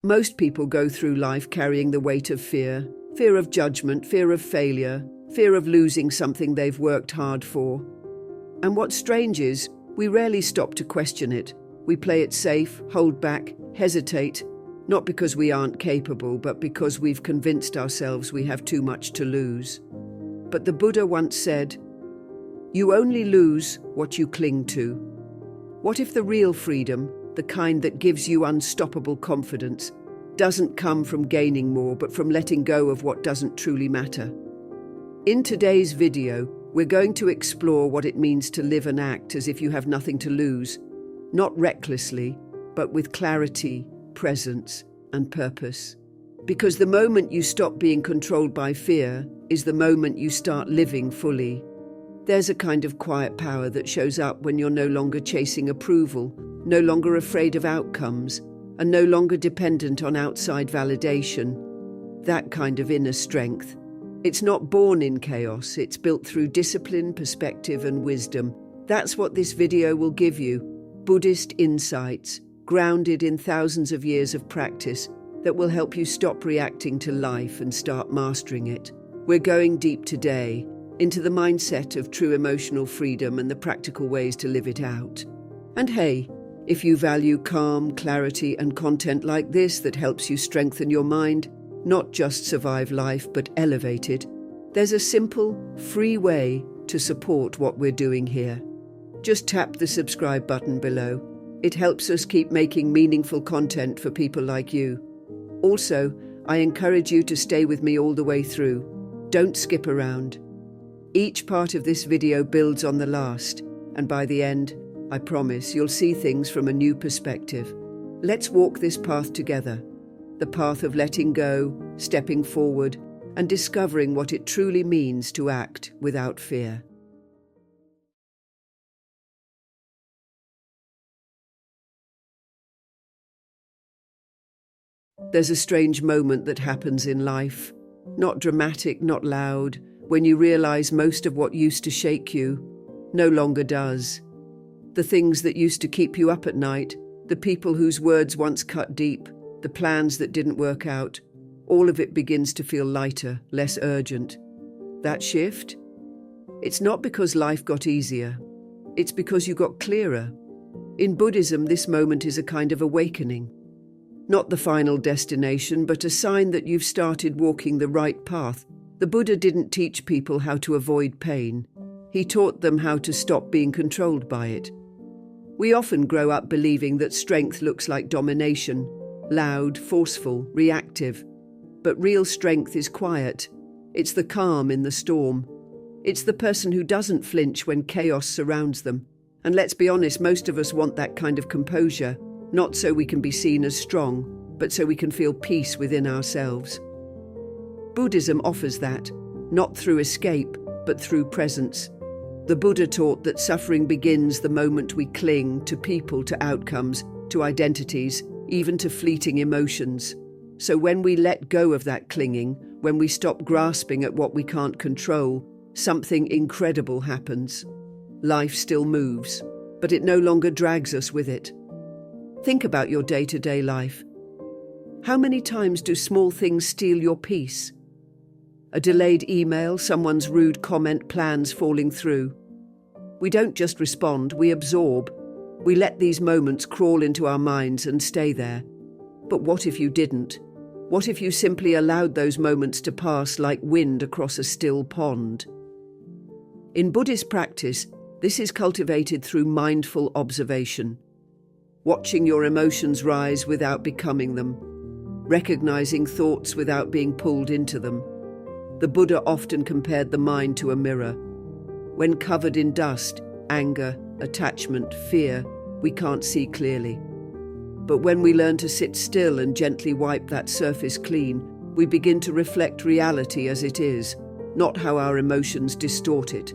Most people go through life carrying the weight of fear. Fear of judgment, fear of failure, fear of losing something they've worked hard for. And what's strange is, we rarely stop to question it. We play it safe, hold back, hesitate, not because we aren't capable, but because we've convinced ourselves we have too much to lose. But the Buddha once said, "You only lose what you cling to." What if the real freedom, the kind that gives you unstoppable confidence, doesn't come from gaining more, but from letting go of what doesn't truly matter? In today's video, we're going to explore what it means to live and act as if you have nothing to lose, not recklessly, but with clarity, presence, and purpose. Because the moment you stop being controlled by fear is the moment you start living fully. There's a kind of quiet power that shows up when you're no longer chasing approval, no longer afraid of outcomes, and no longer dependent on outside validation. That kind of inner strength. It's not born in chaos, it's built through discipline, perspective, and wisdom. That's what this video will give you. Buddhist insights, grounded in thousands of years of practice, that will help you stop reacting to life and start mastering it. We're going deep today into the mindset of true emotional freedom and the practical ways to live it out. And hey, if you value calm, clarity, and content like this that helps you strengthen your mind, not just survive life but elevate it, there's a simple, free way to support what we're doing here. Just tap the subscribe button below. It helps us keep making meaningful content for people like you. Also, I encourage you to stay with me all the way through. Don't skip around. Each part of this video builds on the last, and by the end, I promise you'll see things from a new perspective. Let's walk this path together. The path of letting go, stepping forward, and discovering what it truly means to act without fear. There's a strange moment that happens in life. Not dramatic, not loud, when you realize most of what used to shake you no longer does. The things that used to keep you up at night, the people whose words once cut deep, the plans that didn't work out, all of it begins to feel lighter, less urgent. That shift? It's not because life got easier. It's because you got clearer. In Buddhism, this moment is a kind of awakening. Not the final destination, but a sign that you've started walking the right path. The Buddha didn't teach people how to avoid pain. He taught them how to stop being controlled by it. We often grow up believing that strength looks like domination, loud, forceful, reactive. But real strength is quiet. It's the calm in the storm. It's the person who doesn't flinch when chaos surrounds them. And let's be honest, most of us want that kind of composure, not so we can be seen as strong, but so we can feel peace within ourselves. Buddhism offers that, not through escape, but through presence. The Buddha taught that suffering begins the moment we cling to people, to outcomes, to identities, even to fleeting emotions. So when we let go of that clinging, when we stop grasping at what we can't control, something incredible happens. Life still moves, but it no longer drags us with it. Think about your day-to-day life. How many times do small things steal your peace? A delayed email, someone's rude comment, plans falling through. We don't just respond, we absorb. We let these moments crawl into our minds and stay there. But what if you didn't? What if you simply allowed those moments to pass like wind across a still pond? In Buddhist practice, this is cultivated through mindful observation. Watching your emotions rise without becoming them. Recognizing thoughts without being pulled into them. The Buddha often compared the mind to a mirror. When covered in dust, anger, attachment, fear, we can't see clearly. But when we learn to sit still and gently wipe that surface clean, we begin to reflect reality as it is, not how our emotions distort it.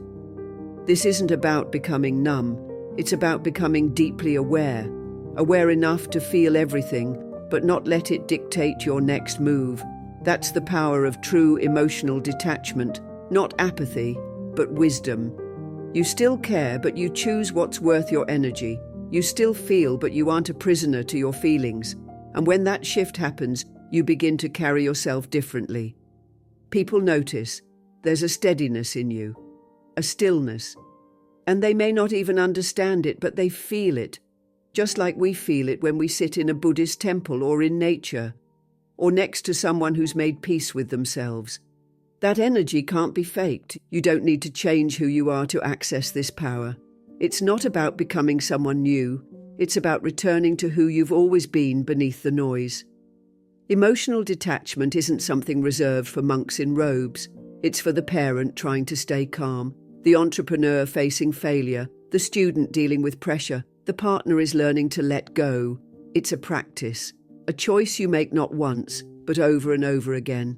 This isn't about becoming numb, it's about becoming deeply aware. Aware enough to feel everything, but not let it dictate your next move. That's the power of true emotional detachment, not apathy, but wisdom. You still care, but you choose what's worth your energy. You still feel, but you aren't a prisoner to your feelings. And when that shift happens, you begin to carry yourself differently. People notice there's a steadiness in you, a stillness. And they may not even understand it, but they feel it, just like we feel it when we sit in a Buddhist temple or in nature, or next to someone who's made peace with themselves. That energy can't be faked. You don't need to change who you are to access this power. It's not about becoming someone new. It's about returning to who you've always been beneath the noise. Emotional detachment isn't something reserved for monks in robes. It's for the parent trying to stay calm, the entrepreneur facing failure, the student dealing with pressure. The partner is learning to let go. It's a practice, a choice you make not once, but over and over again.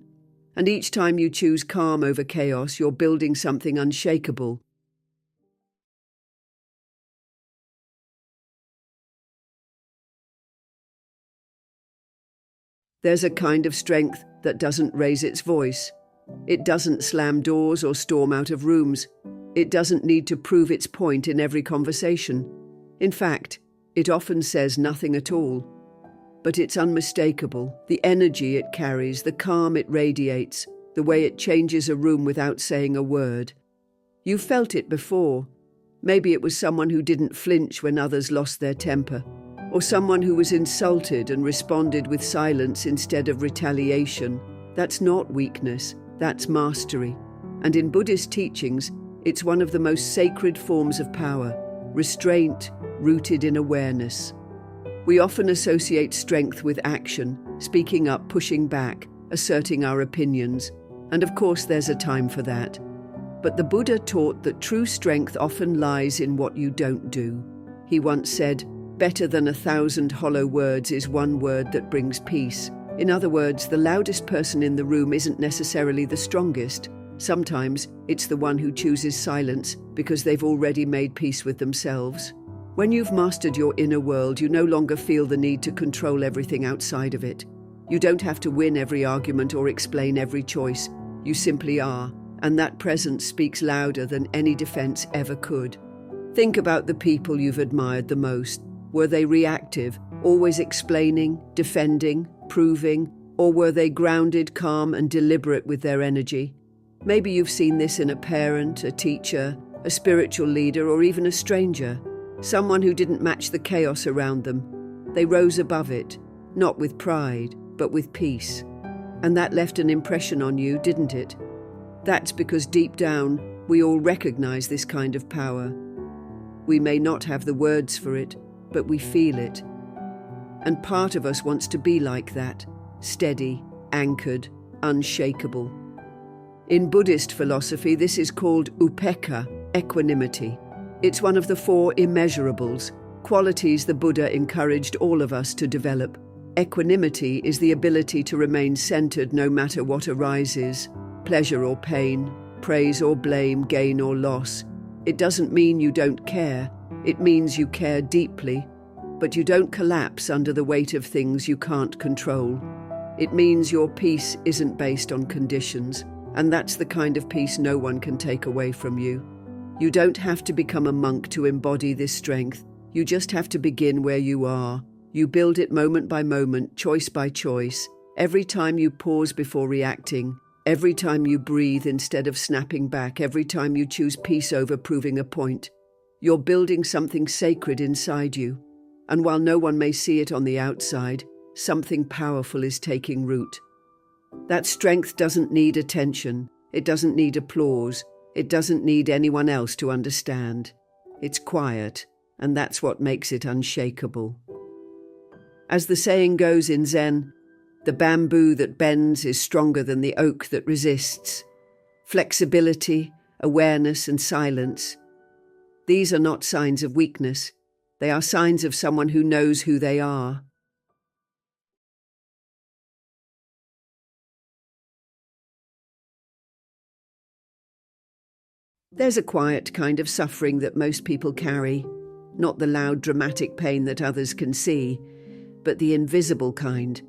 And each time you choose calm over chaos, you're building something unshakable. There's a kind of strength that doesn't raise its voice. It doesn't slam doors or storm out of rooms. It doesn't need to prove its point in every conversation. In fact, it often says nothing at all. But it's unmistakable, the energy it carries, the calm it radiates, the way it changes a room without saying a word. You've felt it before. Maybe it was someone who didn't flinch when others lost their temper, or someone who was insulted and responded with silence instead of retaliation. That's not weakness, that's mastery. And in Buddhist teachings, it's one of the most sacred forms of power, restraint rooted in awareness. We often associate strength with action, speaking up, pushing back, asserting our opinions. And of course, there's a time for that. But the Buddha taught that true strength often lies in what you don't do. He once said, "Better than 1,000 hollow words is one word that brings peace." In other words, the loudest person in the room isn't necessarily the strongest. Sometimes it's the one who chooses silence because they've already made peace with themselves. When you've mastered your inner world, you no longer feel the need to control everything outside of it. You don't have to win every argument or explain every choice. You simply are, and that presence speaks louder than any defense ever could. Think about the people you've admired the most. Were they reactive, always explaining, defending, proving, or were they grounded, calm, and deliberate with their energy? Maybe you've seen this in a parent, a teacher, a spiritual leader, or even a stranger. Someone who didn't match the chaos around them. They rose above it, not with pride, but with peace. And that left an impression on you, didn't it? That's because deep down, we all recognize this kind of power. We may not have the words for it, but we feel it. And part of us wants to be like that, steady, anchored, unshakable. In Buddhist philosophy, this is called upekkha, equanimity. It's one of the 4 immeasurables, qualities the Buddha encouraged all of us to develop. Equanimity is the ability to remain centered no matter what arises, pleasure or pain, praise or blame, gain or loss. It doesn't mean you don't care, it means you care deeply, but you don't collapse under the weight of things you can't control. It means your peace isn't based on conditions, and that's the kind of peace no one can take away from you. You don't have to become a monk to embody this strength. You just have to begin where you are. You build it moment by moment, choice by choice. Every time you pause before reacting, every time you breathe instead of snapping back, every time you choose peace over proving a point. You're building something sacred inside you. And while no one may see it on the outside, something powerful is taking root. That strength doesn't need attention. It doesn't need applause. It doesn't need anyone else to understand. It's quiet, and that's what makes it unshakable. As the saying goes in Zen, the bamboo that bends is stronger than the oak that resists. Flexibility, awareness, and silence. These are not signs of weakness. They are signs of someone who knows who they are. There's a quiet kind of suffering that most people carry, not the loud, dramatic pain that others can see, but the invisible kind,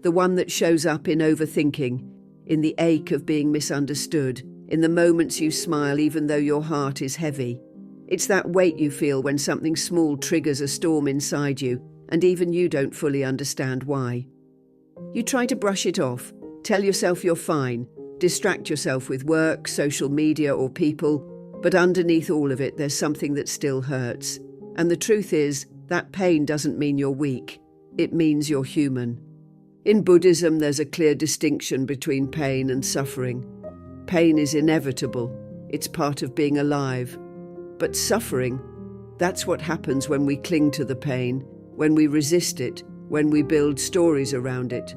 the one that shows up in overthinking, in the ache of being misunderstood, in the moments you smile even though your heart is heavy. It's that weight you feel when something small triggers a storm inside you, and even you don't fully understand why. You try to brush it off, tell yourself you're fine, distract yourself with work, social media, or people, but underneath all of it, there's something that still hurts. And the truth is, that pain doesn't mean you're weak. It means you're human. In Buddhism, there's a clear distinction between pain and suffering. Pain is inevitable. It's part of being alive. But suffering, that's what happens when we cling to the pain, when we resist it, when we build stories around it.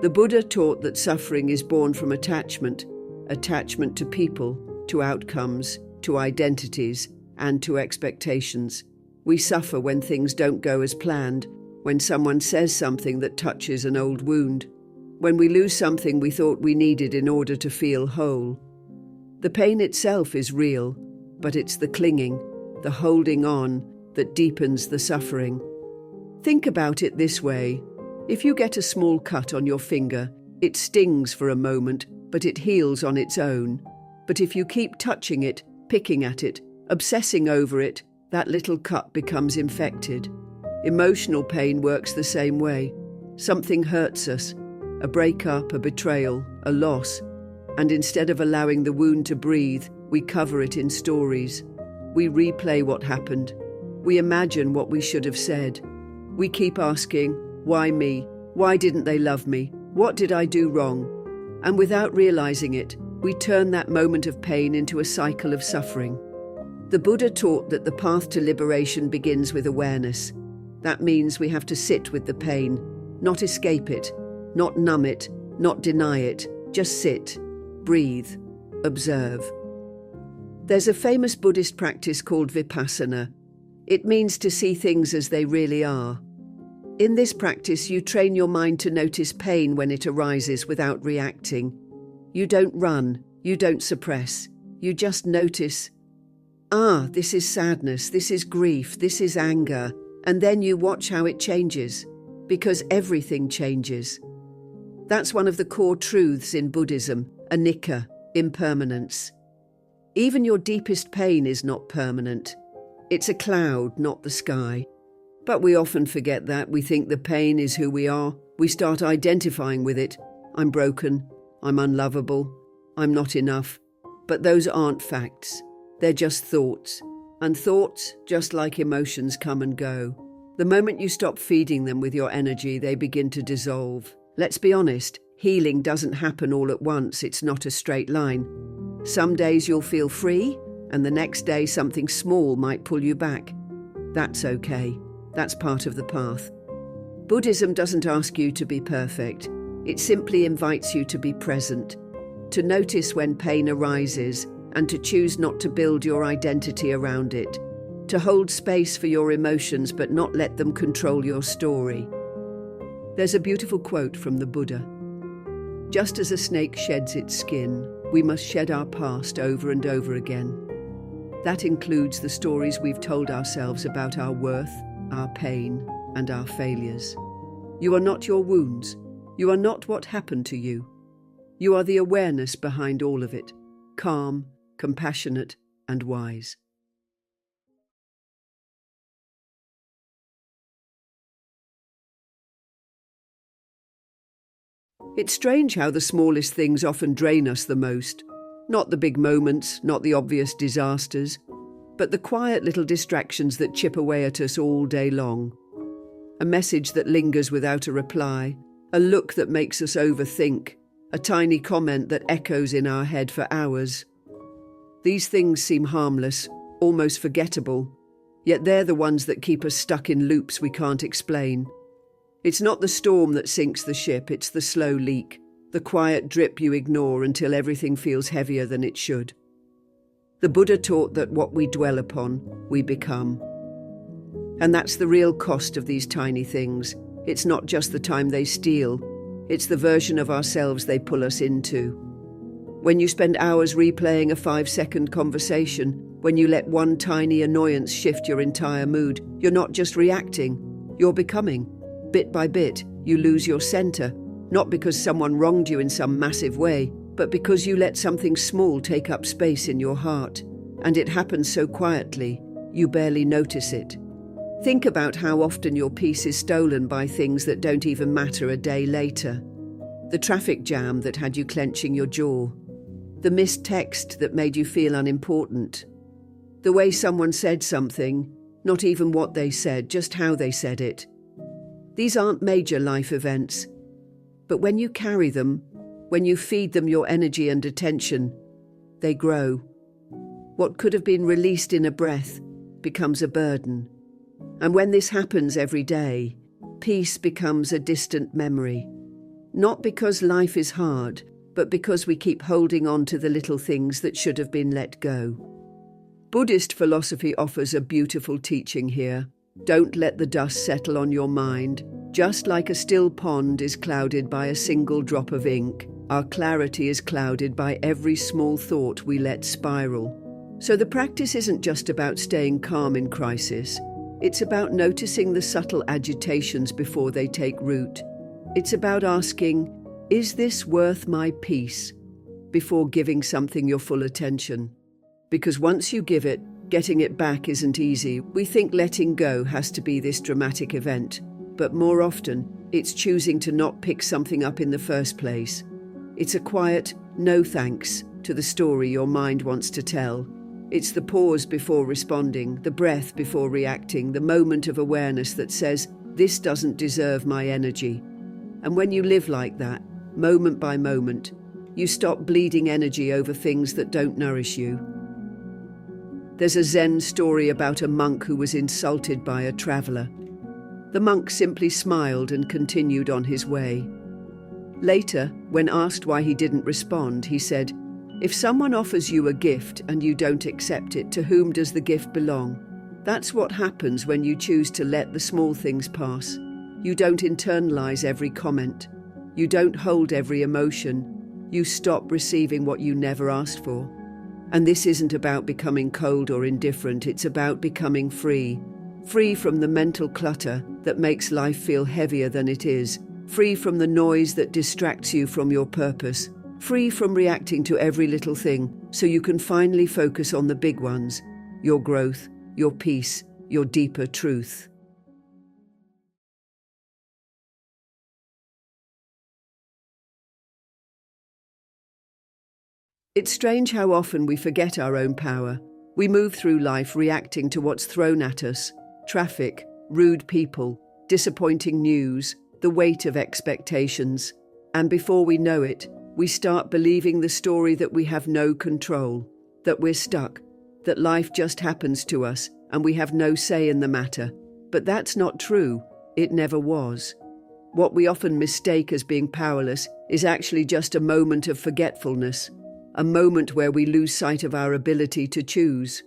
The Buddha taught that suffering is born from attachment to people, to outcomes, to identities, and to expectations. We suffer when things don't go as planned, when someone says something that touches an old wound, when we lose something we thought we needed in order to feel whole. The pain itself is real, but it's the clinging, the holding on, that deepens the suffering. Think about it this way. If you get a small cut on your finger, it stings for a moment, but it heals on its own. But if you keep touching it, picking at it, obsessing over it, that little cut becomes infected. Emotional pain works the same way. Something hurts us, a breakup, a betrayal, a loss, and instead of allowing the wound to breathe, we cover it in stories. We replay what happened. We imagine what we should have said. We keep asking, why me? Why didn't they love me? What did I do wrong? And without realizing it, we turn that moment of pain into a cycle of suffering. The Buddha taught that the path to liberation begins with awareness. That means we have to sit with the pain, not escape it, not numb it, not deny it, just sit, breathe, observe. There's a famous Buddhist practice called vipassana. It means to see things as they really are. In this practice, you train your mind to notice pain when it arises without reacting. You don't run, you don't suppress, you just notice. This is sadness, this is grief, this is anger. And then you watch how it changes, because everything changes. That's one of the core truths in Buddhism, anicca, impermanence. Even your deepest pain is not permanent. It's a cloud, not the sky. But we often forget that. We think the pain is who we are. We start identifying with it. I'm broken, I'm unlovable, I'm not enough. But those aren't facts. They're just thoughts. And thoughts, just like emotions, come and go. The moment you stop feeding them with your energy, they begin to dissolve. Let's be honest, healing doesn't happen all at once. It's not a straight line. Some days you'll feel free, and the next day something small might pull you back. That's okay. That's part of the path. Buddhism doesn't ask you to be perfect. It simply invites you to be present, to notice when pain arises, and to choose not to build your identity around it, to hold space for your emotions but not let them control your story. There's a beautiful quote from the Buddha. Just as a snake sheds its skin, we must shed our past over and over again. That includes the stories we've told ourselves about our worth, our pain, and our failures. You are not your wounds. You are not what happened to you. You are the awareness behind all of it, calm, compassionate, and wise. It's strange how the smallest things often drain us the most. Not the big moments, not the obvious disasters, but the quiet little distractions that chip away at us all day long. A message that lingers without a reply, a look that makes us overthink, a tiny comment that echoes in our head for hours. These things seem harmless, almost forgettable, yet they're the ones that keep us stuck in loops we can't explain. It's not the storm that sinks the ship, it's the slow leak, the quiet drip you ignore until everything feels heavier than it should. The Buddha taught that what we dwell upon, we become. And that's the real cost of these tiny things. It's not just the time they steal, it's the version of ourselves they pull us into. When you spend hours replaying a 5-second conversation, when you let one tiny annoyance shift your entire mood, you're not just reacting, you're becoming. Bit by bit, you lose your center, not because someone wronged you in some massive way, but because you let something small take up space in your heart. And it happens so quietly, you barely notice it. Think about how often your peace is stolen by things that don't even matter a day later. The traffic jam that had you clenching your jaw. The missed text that made you feel unimportant. The way someone said something, not even what they said, just how they said it. These aren't major life events, but when you carry them, when you feed them your energy and attention, they grow. What could have been released in a breath becomes a burden. And when this happens every day, peace becomes a distant memory. Not because life is hard, but because we keep holding on to the little things that should have been let go. Buddhist philosophy offers a beautiful teaching here. Don't let the dust settle on your mind. Just like a still pond is clouded by a single drop of ink, our clarity is clouded by every small thought we let spiral. So the practice isn't just about staying calm in crisis. It's about noticing the subtle agitations before they take root. It's about asking, is this worth my peace? Before giving something your full attention. Because once you give it, getting it back isn't easy. We think letting go has to be this dramatic event, but more often, it's choosing to not pick something up in the first place. It's a quiet, no thanks, to the story your mind wants to tell. It's the pause before responding, the breath before reacting, the moment of awareness that says, this doesn't deserve my energy. And when you live like that, moment by moment, you stop bleeding energy over things that don't nourish you. There's a Zen story about a monk who was insulted by a traveler. The monk simply smiled and continued on his way. Later, when asked why he didn't respond, he said, if someone offers you a gift and you don't accept it, to whom does the gift belong? That's what happens when you choose to let the small things pass. You don't internalize every comment. You don't hold every emotion. You stop receiving what you never asked for. And this isn't about becoming cold or indifferent, it's about becoming free. Free from the mental clutter that makes life feel heavier than it is. Free from the noise that distracts you from your purpose. Free from reacting to every little thing, so you can finally focus on the big ones. Your growth, your peace, your deeper truth. It's strange how often we forget our own power. We move through life reacting to what's thrown at us. Traffic, rude people, disappointing news, the weight of expectations. And before we know it, we start believing the story that we have no control, that we're stuck, that life just happens to us and we have no say in the matter. But that's not true. It never was. What we often mistake as being powerless is actually just a moment of forgetfulness. A moment where we lose sight of our ability to choose.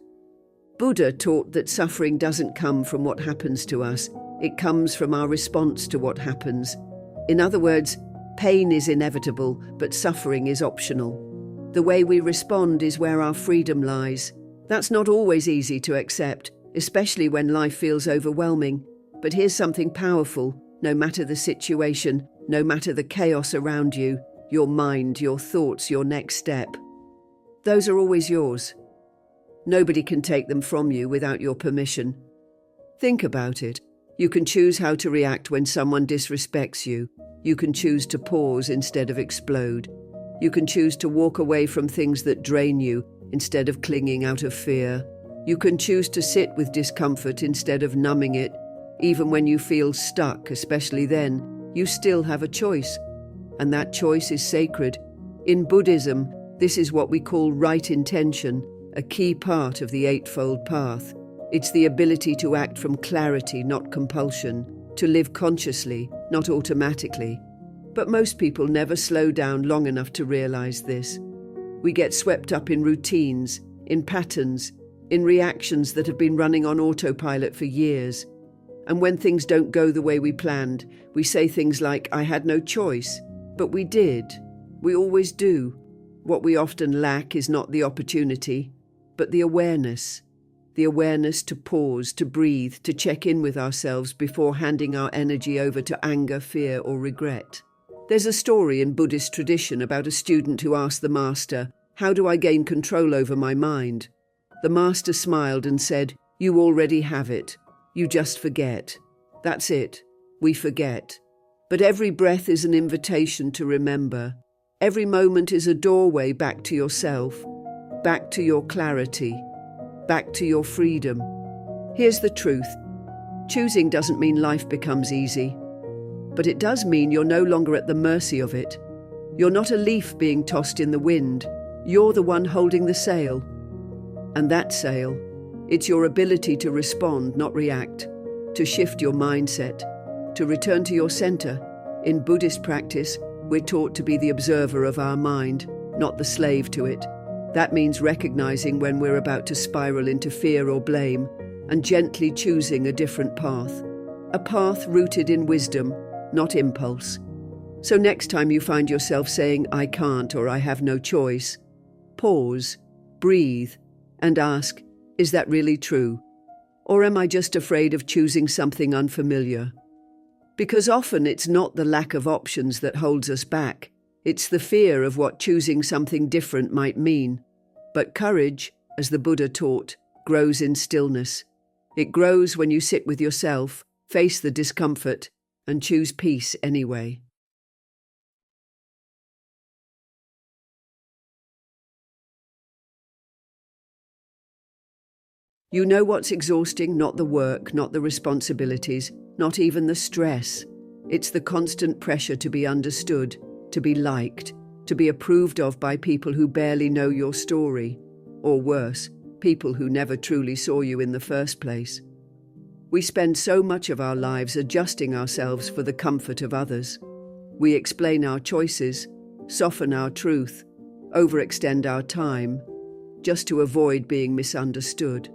Buddha taught that suffering doesn't come from what happens to us, it comes from our response to what happens. In other words, pain is inevitable, but suffering is optional. The way we respond is where our freedom lies. That's not always easy to accept, especially when life feels overwhelming. But here's something powerful: no matter the situation, no matter the chaos around you, your mind, your thoughts, your next step. Those are always yours. Nobody can take them from you without your permission. Think about it. You can choose how to react when someone disrespects you. You can choose to pause instead of explode. You can choose to walk away from things that drain you instead of clinging out of fear. You can choose to sit with discomfort instead of numbing it. Even when you feel stuck, especially then, you still have a choice. And that choice is sacred. In Buddhism, this is what we call right intention, a key part of the Eightfold Path. It's the ability to act from clarity, not compulsion, to live consciously, not automatically. But most people never slow down long enough to realize this. We get swept up in routines, in patterns, in reactions that have been running on autopilot for years. And when things don't go the way we planned, we say things like, I had no choice. But we did. We always do. What we often lack is not the opportunity, but the awareness. The awareness to pause, to breathe, to check in with ourselves before handing our energy over to anger, fear, or regret. There's a story in Buddhist tradition about a student who asked the master, how do I gain control over my mind? The master smiled and said, you already have it. You just forget. That's it. We forget. But every breath is an invitation to remember. Every moment is a doorway back to yourself, back to your clarity, back to your freedom. Here's the truth. Choosing doesn't mean life becomes easy, but it does mean you're no longer at the mercy of it. You're not a leaf being tossed in the wind. You're the one holding the sail. And that sail, it's your ability to respond, not react, to shift your mindset, to return to your center. In Buddhist practice, we're taught to be the observer of our mind, not the slave to it. That means recognizing when we're about to spiral into fear or blame and gently choosing a different path. A path rooted in wisdom, not impulse. So next time you find yourself saying, "I can't" or "I have no choice," pause, breathe, and ask, is that really true? Or am I just afraid of choosing something unfamiliar? Because often it's not the lack of options that holds us back. It's the fear of what choosing something different might mean. But courage, as the Buddha taught, grows in stillness. It grows when you sit with yourself, face the discomfort, and choose peace anyway. You know what's exhausting, not the work, not the responsibilities, not even the stress. It's the constant pressure to be understood, to be liked, to be approved of by people who barely know your story, or worse, people who never truly saw you in the first place. We spend so much of our lives adjusting ourselves for the comfort of others. We explain our choices, soften our truth, overextend our time, just to avoid being misunderstood.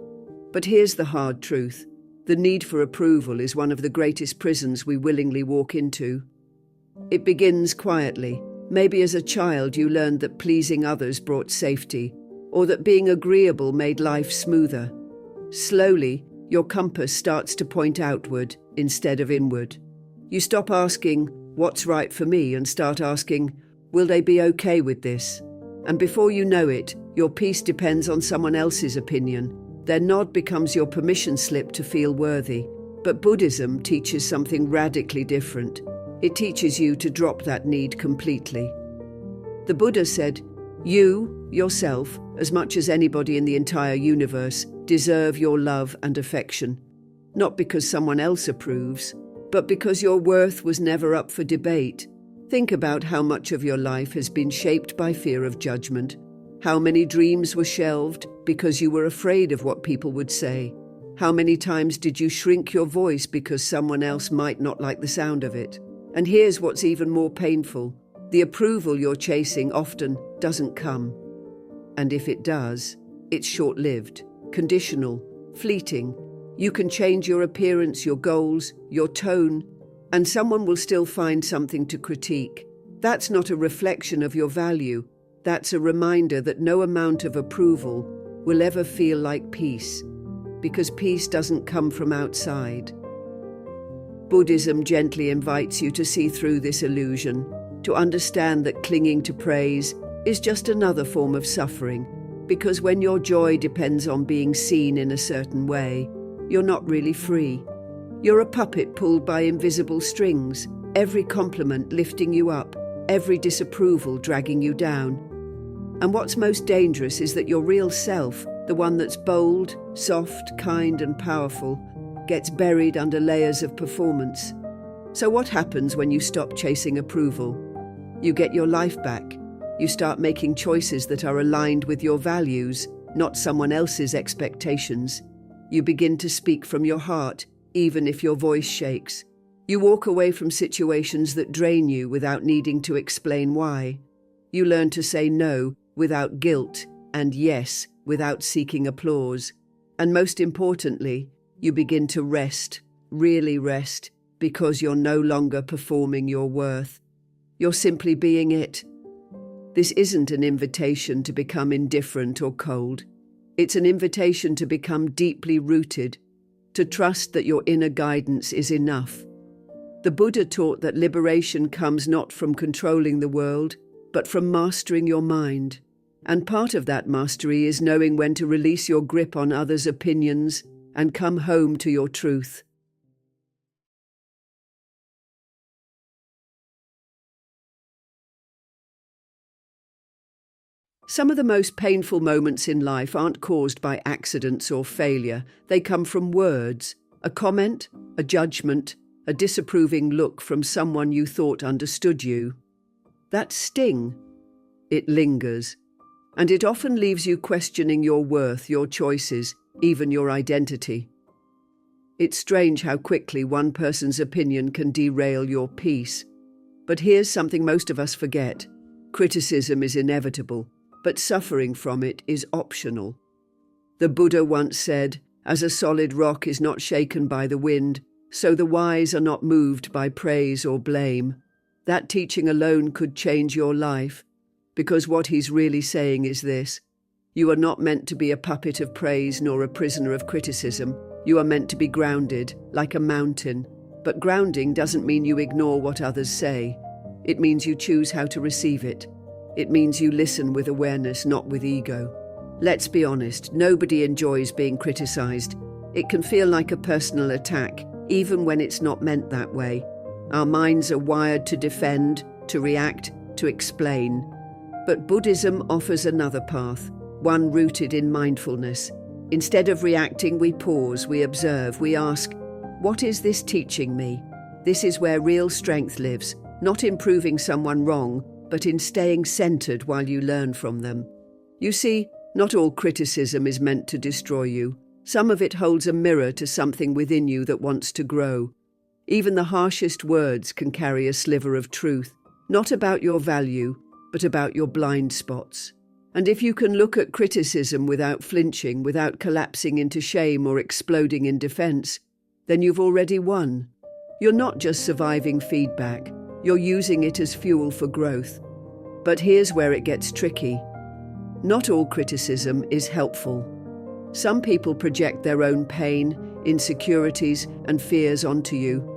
But here's the hard truth. The need for approval is one of the greatest prisons we willingly walk into. It begins quietly. Maybe as a child you learned that pleasing others brought safety, or that being agreeable made life smoother. Slowly, your compass starts to point outward instead of inward. You stop asking, "What's right for me?" and start asking, "Will they be okay with this?" And before you know it, your peace depends on someone else's opinion. Their nod becomes your permission slip to feel worthy. But Buddhism teaches something radically different. It teaches you to drop that need completely. The Buddha said, "You, yourself, as much as anybody in the entire universe, deserve your love and affection. Not because someone else approves, but because your worth was never up for debate." Think about how much of your life has been shaped by fear of judgment. How many dreams were shelved because you were afraid of what people would say? How many times did you shrink your voice because someone else might not like the sound of it? And here's what's even more painful. The approval you're chasing often doesn't come. And if it does, it's short-lived, conditional, fleeting. You can change your appearance, your goals, your tone, and someone will still find something to critique. That's not a reflection of your value. That's a reminder that no amount of approval will ever feel like peace, because peace doesn't come from outside. Buddhism gently invites you to see through this illusion, to understand that clinging to praise is just another form of suffering, because when your joy depends on being seen in a certain way, you're not really free. You're a puppet pulled by invisible strings, every compliment lifting you up, every disapproval dragging you down. And what's most dangerous is that your real self, the one that's bold, soft, kind, and powerful, gets buried under layers of performance. So what happens when you stop chasing approval? You get your life back. You start making choices that are aligned with your values, not someone else's expectations. You begin to speak from your heart, even if your voice shakes. You walk away from situations that drain you without needing to explain why. You learn to say no without guilt and yes without seeking applause. And most importantly, you begin to rest, really rest, because you're no longer performing your worth. You're simply being it. This isn't an invitation to become indifferent or cold. It's an invitation to become deeply rooted, to trust that your inner guidance is enough. The Buddha taught that liberation comes not from controlling the world, but from mastering your mind. And part of that mastery is knowing when to release your grip on others' opinions and come home to your truth. Some of the most painful moments in life aren't caused by accidents or failure. They come from words, a comment, a judgment, a disapproving look from someone you thought understood you. That sting, it lingers, and it often leaves you questioning your worth, your choices, even your identity. It's strange how quickly one person's opinion can derail your peace. But here's something most of us forget. Criticism is inevitable, but suffering from it is optional. The Buddha once said, "As a solid rock is not shaken by the wind, so the wise are not moved by praise or blame." That teaching alone could change your life, because what he's really saying is this: you are not meant to be a puppet of praise nor a prisoner of criticism. You are meant to be grounded, like a mountain. But grounding doesn't mean you ignore what others say. It means you choose how to receive it. It means you listen with awareness, not with ego. Let's be honest, nobody enjoys being criticized. It can feel like a personal attack, even when it's not meant that way. Our minds are wired to defend, to react, to explain. But Buddhism offers another path, one rooted in mindfulness. Instead of reacting, we pause, we observe, we ask, what is this teaching me? This is where real strength lives, not in proving someone wrong, but in staying centered while you learn from them. You see, not all criticism is meant to destroy you. Some of it holds a mirror to something within you that wants to grow. Even the harshest words can carry a sliver of truth, not about your value, but about your blind spots. And if you can look at criticism without flinching, without collapsing into shame or exploding in defense, then you've already won. You're not just surviving feedback, you're using it as fuel for growth. But here's where it gets tricky. Not all criticism is helpful. Some people project their own pain, insecurities, and fears onto you.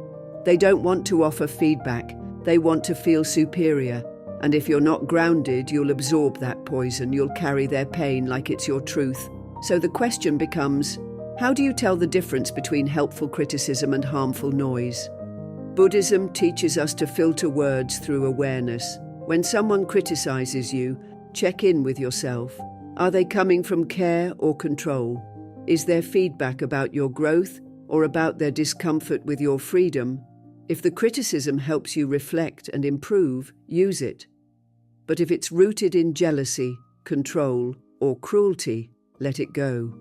They don't want to offer feedback, they want to feel superior. And if you're not grounded, you'll absorb that poison, you'll carry their pain like it's your truth. So the question becomes, how do you tell the difference between helpful criticism and harmful noise? Buddhism teaches us to filter words through awareness. When someone criticizes you, check in with yourself. Are they coming from care or control? Is their feedback about your growth or about their discomfort with your freedom? If the criticism helps you reflect and improve, use it. But if it's rooted in jealousy, control, or cruelty, let it go.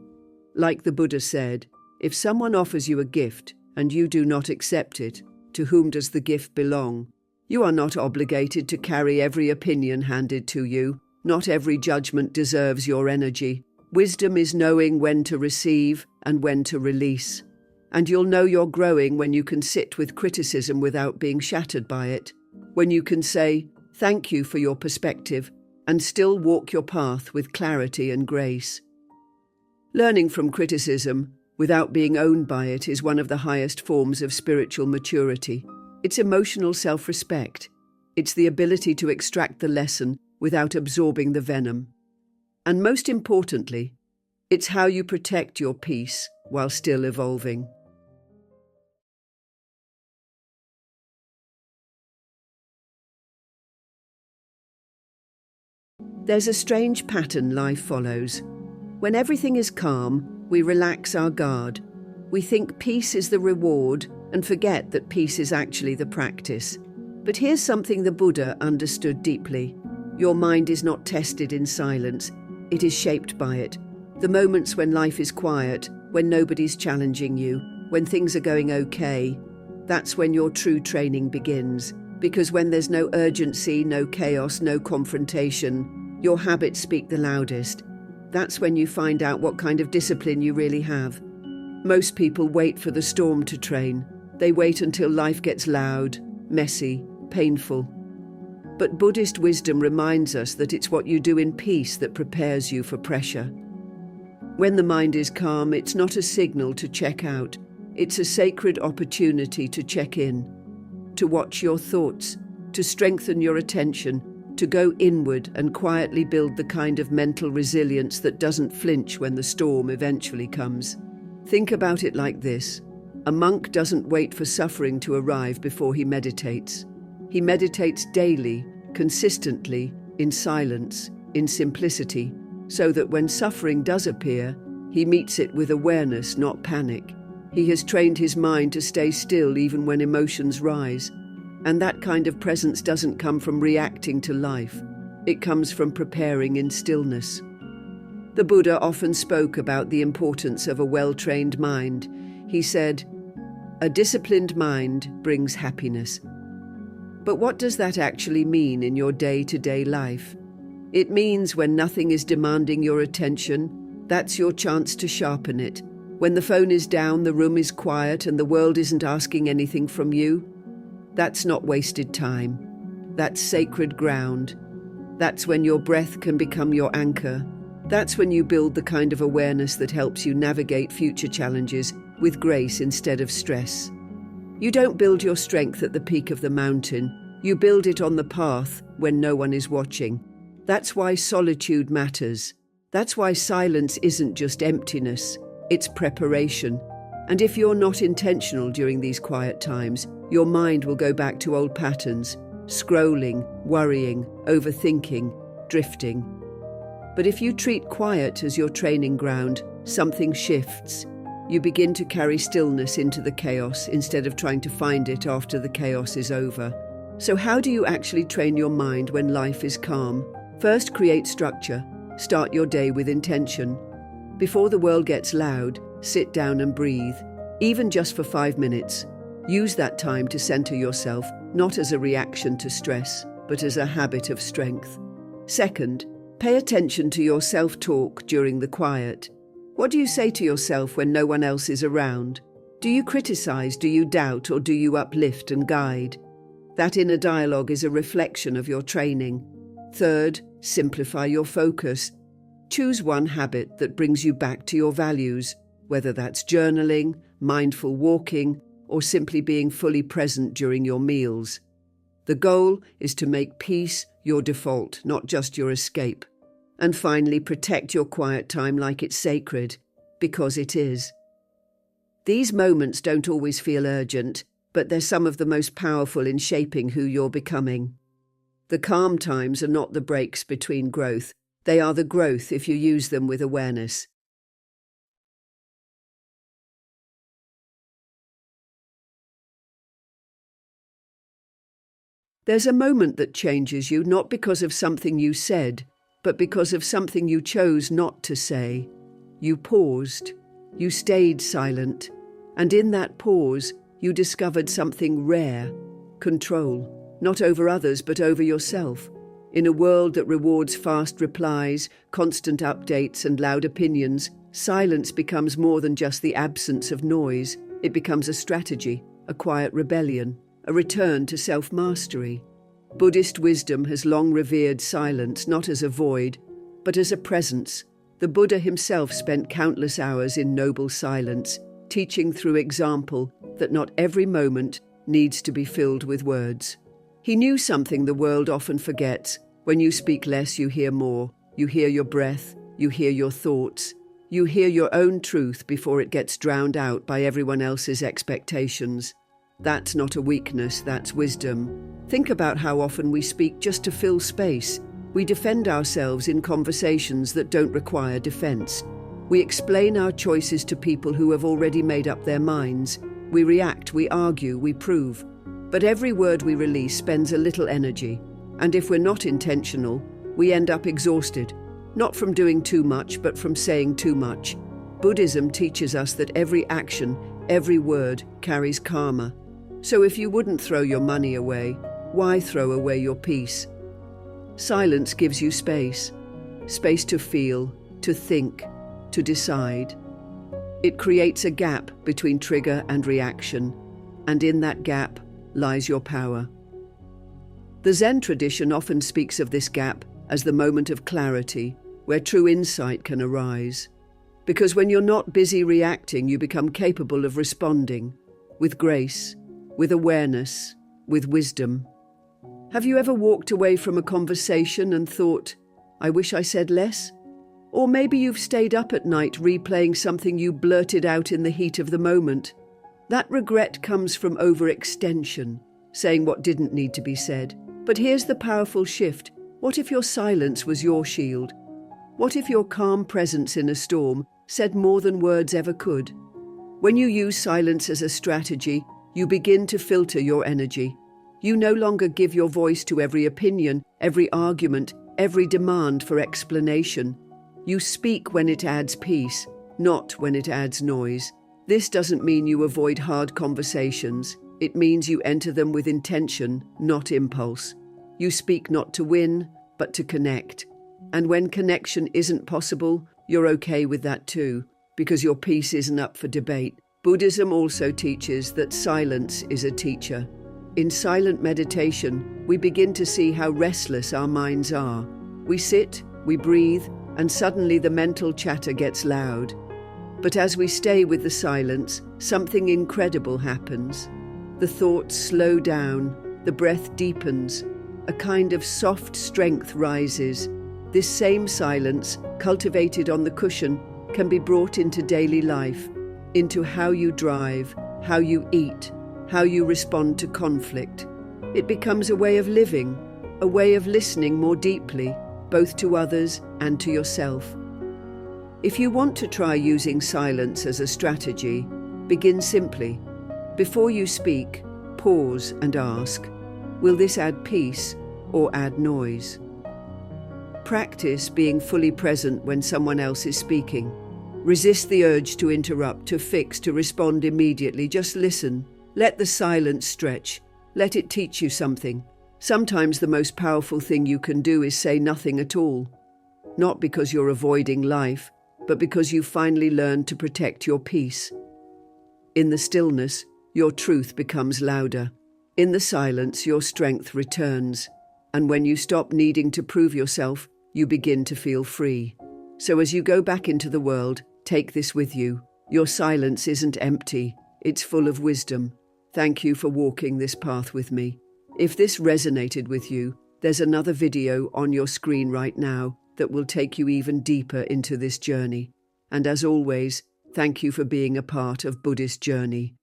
Like the Buddha said, if someone offers you a gift and you do not accept it, to whom does the gift belong? You are not obligated to carry every opinion handed to you. Not every judgment deserves your energy. Wisdom is knowing when to receive and when to release. And you'll know you're growing when you can sit with criticism without being shattered by it. When you can say, "Thank you for your perspective," and still walk your path with clarity and grace. Learning from criticism without being owned by it is one of the highest forms of spiritual maturity. It's emotional self-respect. It's the ability to extract the lesson without absorbing the venom. And most importantly, it's how you protect your peace while still evolving. There's a strange pattern life follows. When everything is calm, we relax our guard. We think peace is the reward and forget that peace is actually the practice. But here's something the Buddha understood deeply. Your mind is not tested in silence. It is shaped by it. The moments when life is quiet, when nobody's challenging you, when things are going okay, that's when your true training begins. Because when there's no urgency, no chaos, no confrontation, your habits speak the loudest. That's when you find out what kind of discipline you really have. Most people wait for the storm to train. They wait until life gets loud, messy, painful. But Buddhist wisdom reminds us that it's what you do in peace that prepares you for pressure. When the mind is calm, it's not a signal to check out. It's a sacred opportunity to check in, to watch your thoughts, to strengthen your attention, to go inward and quietly build the kind of mental resilience that doesn't flinch when the storm eventually comes. Think about it like this. A monk doesn't wait for suffering to arrive before he meditates. He meditates daily, consistently, in silence, in simplicity, so that when suffering does appear, he meets it with awareness, not panic. He has trained his mind to stay still even when emotions rise. And that kind of presence doesn't come from reacting to life. It comes from preparing in stillness. The Buddha often spoke about the importance of a well-trained mind. He said, "A disciplined mind brings happiness." But what does that actually mean in your day-to-day life? It means when nothing is demanding your attention, that's your chance to sharpen it. When the phone is down, the room is quiet, and the world isn't asking anything from you, that's not wasted time. That's sacred ground. That's when your breath can become your anchor. That's when you build the kind of awareness that helps you navigate future challenges with grace instead of stress. You don't build your strength at the peak of the mountain. You build it on the path when no one is watching. That's why solitude matters. That's why silence isn't just emptiness. It's preparation. And if you're not intentional during these quiet times, your mind will go back to old patterns, scrolling, worrying, overthinking, drifting. But if you treat quiet as your training ground, something shifts. You begin to carry stillness into the chaos instead of trying to find it after the chaos is over. So how do you actually train your mind when life is calm? First, create structure. Start your day with intention. Before the world gets loud, sit down and breathe, even just for 5 minutes. Use that time to center yourself, not as a reaction to stress, but as a habit of strength. Second, pay attention to your self-talk during the quiet. What do you say to yourself when no one else is around? Do you criticize, do you doubt, or do you uplift and guide? That inner dialogue is a reflection of your training. Third, simplify your focus. Choose one habit that brings you back to your values, whether that's journaling, mindful walking, or simply being fully present during your meals. The goal is to make peace your default, not just your escape. And finally, protect your quiet time like it's sacred, because it is. These moments don't always feel urgent, but they're some of the most powerful in shaping who you're becoming. The calm times are not the breaks between growth. They are the growth if you use them with awareness. There's a moment that changes you, not because of something you said, but because of something you chose not to say. You paused, you stayed silent, and in that pause, you discovered something rare: control, not over others, but over yourself. In a world that rewards fast replies, constant updates, and loud opinions, silence becomes more than just the absence of noise. It becomes a strategy, a quiet rebellion, a return to self-mastery. Buddhist wisdom has long revered silence not as a void, but as a presence. The Buddha himself spent countless hours in noble silence, teaching through example that not every moment needs to be filled with words. He knew something the world often forgets. When you speak less, you hear more. You hear your breath, you hear your thoughts, you hear your own truth before it gets drowned out by everyone else's expectations. That's not a weakness, that's wisdom. Think about how often we speak just to fill space. We defend ourselves in conversations that don't require defense. We explain our choices to people who have already made up their minds. We react, we argue, we prove. But every word we release spends a little energy. And if we're not intentional, we end up exhausted. Not from doing too much, but from saying too much. Buddhism teaches us that every action, every word carries karma. So if you wouldn't throw your money away, why throw away your peace? Silence gives you space. Space to feel, to think, to decide. It creates a gap between trigger and reaction, and in that gap lies your power. The Zen tradition often speaks of this gap as the moment of clarity, where true insight can arise. Because when you're not busy reacting, you become capable of responding, with grace, with awareness, with wisdom. Have you ever walked away from a conversation and thought, "I wish I said less"? Or maybe you've stayed up at night replaying something you blurted out in the heat of the moment. That regret comes from overextension, saying what didn't need to be said. But here's the powerful shift. What if your silence was your shield? What if your calm presence in a storm said more than words ever could? When you use silence as a strategy, you begin to filter your energy. You no longer give your voice to every opinion, every argument, every demand for explanation. You speak when it adds peace, not when it adds noise. This doesn't mean you avoid hard conversations. It means you enter them with intention, not impulse. You speak not to win, but to connect. And when connection isn't possible, you're okay with that too, because your peace isn't up for debate. Buddhism also teaches that silence is a teacher. In silent meditation, we begin to see how restless our minds are. We sit, we breathe, and suddenly the mental chatter gets loud. But as we stay with the silence, something incredible happens. The thoughts slow down, the breath deepens, a kind of soft strength rises. This same silence, cultivated on the cushion, can be brought into daily life, into how you drive, how you eat, how you respond to conflict. It becomes a way of living, a way of listening more deeply, both to others and to yourself. If you want to try using silence as a strategy, begin simply. Before you speak, pause and ask, will this add peace or add noise? Practice being fully present when someone else is speaking. Resist the urge to interrupt, to fix, to respond immediately. Just listen. Let the silence stretch. Let it teach you something. Sometimes the most powerful thing you can do is say nothing at all. Not because you're avoiding life, but because you finally learned to protect your peace. In the stillness, your truth becomes louder. In the silence, your strength returns. And when you stop needing to prove yourself, you begin to feel free. So as you go back into the world, take this with you. Your silence isn't empty. It's full of wisdom. Thank you for walking this path with me. If this resonated with you, there's another video on your screen right now that will take you even deeper into this journey. And as always, thank you for being a part of Buddhist Journey.